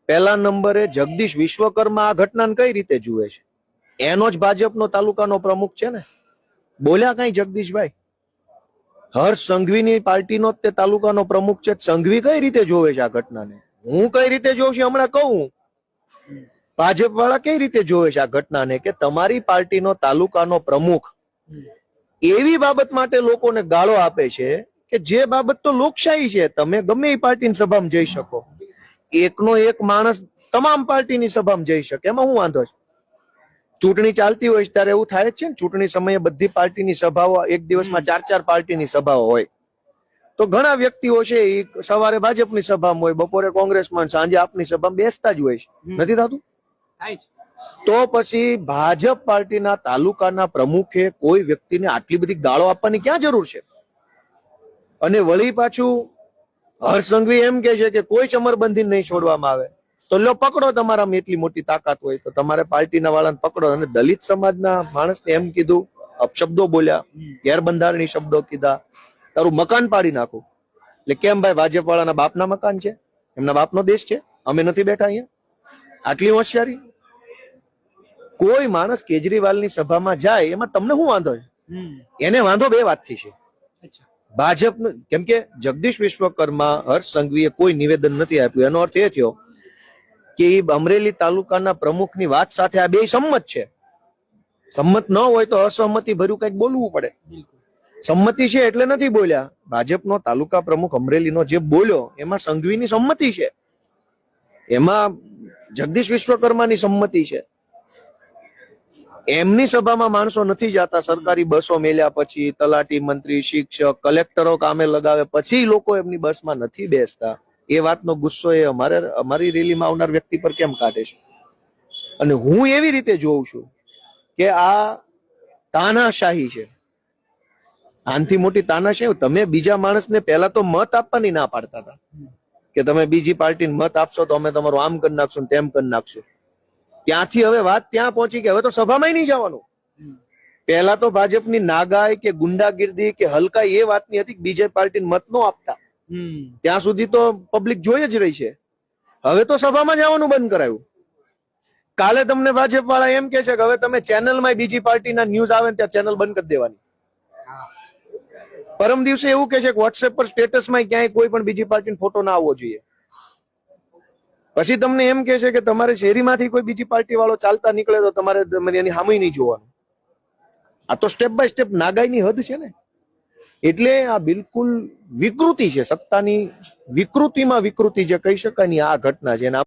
પહેલા નંબરે જગદીશ વિશ્વકર્મા આ ઘટનાને કઈ રીતે જુએ છે? એનો જ ભાજપનો તાલુકાનો પ્રમુખ છે ને. બોલ્યા કઈ જગદીશભાઈ? હર્ષ સંઘવીની પાર્ટીનો જ તે તાલુકાનો પ્રમુખ છે. સંઘવી કઈ રીતે જોવે છે આ ઘટનાને? હું કઈ રીતે જોઉં છું હમણાં કહું. ભાજપ વાળા કઈ રીતે જોવે છે આ ઘટનાને કે તમારી પાર્ટીનો તાલુકાનો પ્રમુખ એવી બાબત માટે લોકોને ગાળો આપે છે કે જે બાબત તો લોકશાહી છે. તમે ગમે એ પાર્ટીની સભામાં જઈ શકો, એકનો એક માણસ તમામ પાર્ટીની સભામાં જઈ શકે, એમાં શું વાંધો છે? ચૂંટણી ચાલતી હોય ત્યારે એવું થાય જ છે ને. ચૂંટણી સમયે બધી પાર્ટીની સભાઓ, એક દિવસમાં 4 પાર્ટીની સભાઓ હોય. તો ઘણા વ્યક્તિઓ છે એ સવારે ભાજપની સભામાં હોય, બપોરે કોંગ્રેસમાં, સાંજે આપની સભામાં બેસતા જ હોય છે. નથી થતું? તો પછી ભાજપ પાર્ટીના તાલુકાના પ્રમુખે કોઈ વ્યક્તિને આટલી બધી ગાળો આપવાની ક્યાં જરૂર છે? અને વળી પાછું હર્ષ સંઘવી એમ કે છે કે કોઈ ચમરબંધી નહીં છોડવામાં આવે. તો લો પકડો, તમારામાં એટલી મોટી તાકાત હોય તો તમારે પાર્ટીના વાળાને પકડો. અને દલિત સમાજના માણસને એમ કીધું, અપશબ્દો બોલ્યા, ગેરબંધારણી શબ્દો કીધા, તારું મકાન પાડી નાખું. એટલે કેમ ભાઈ, ભાજપ વાળાના બાપના મકાન છે, એમના બાપનો દેશ છે, અમે નથી બેઠા અહીંયા? આટલી હોશિયારી? કોઈ માણસ કેજરીવાલની સભામાં જાય એમાં તમને શું વાંધો છે? એને વાંધો બે વાતથી છે. ભાજપ, કેમ કે જગદીશ વિશ્વકર્મા, હર્ષ સંઘવીએ કોઈ નિવેદન નથી આપ્યું. એનો અર્થ એ થયો કે અમરેલી તાલુકાના પ્રમુખની વાત સાથે આ બે સંમત છે. સંમત ન હોય તો અસહમતિ ભર્યું કઈક બોલવું પડે. સંમતિ છે એટલે નથી બોલ્યા. ભાજપનો તાલુકા પ્રમુખ અમરેલીનો જે બોલ્યો એમાં સંઘવીની સંમતિ છે, એમાં જગદીશ વિશ્વકર્માની સંમતિ છે. એમની સભામાં માણસો નથી જતા. સરકારી બસો મેલ્યા પછી, તલાટી, મંત્રી, શિક્ષક, કલેક્ટરો કામે લગાવે પછી લોકો એમની બસમાં નથી બેસતા. એ વાતનો ગુસ્સો એ અમારી રેલીમાં આવનાર વ્યક્તિ પર કેમ કાઢે છે? અને હું એવી રીતે જોઉં છું કે આ તાનાશાહી છે. આનથી મોટી તાનાશાહી. તમે બીજા માણસને પહેલા તો મત આપવાની ના પાડતા હતા કે તમે બીજી પાર્ટીને મત આપશો તો અમે તમારું આમ કરી નાખશું, તેમ કરી નાખશું. ત્યાંથી હવે વાત ત્યાં પહોંચી કે હવે તો સભામાં નહીં જવાનું. પહેલા તો ભાજપની નાગાઈ કે ગુંડાગીર્દી કે હલકાઈ એ વાતની હતી કે બીજે પાર્ટીને મત ન આપતા. ત્યાં સુધી તો પબ્લિક જોઈ જ રહી છે. હવે તો સભામાં જવાનું બંધ કરાયું. કાલે તમને ભાજપ વાળા એમ કે છે કે હવે તમે ચેનલમાં બીજી પાર્ટીના ન્યૂઝ આવે ને ત્યાં ચેનલ બંધ કરી દેવાની. પરમ દિવસે એવું કે છે કે વોટ્સએપ પર સ્ટેટસમાં ક્યાંય કોઈ પણ બીજી પાર્ટીનો ફોટો ના આવવો જોઈએ. પછી તમને એમ કે છે કે તમારે શેરીમાંથી કોઈ બીજી પાર્ટી વાળો ચાલતા નીકળે તો તમારે એની સામે નહીં જોવાનું. આ તો સ્ટેપ બાય સ્ટેપ નાગાઈની હદ છે ને. એટલે આ બિલકુલ વિકૃતિ છે, સત્તાની વિકૃતિમાં વિકૃતિ જે કહી શકાય ની આ ઘટના છે.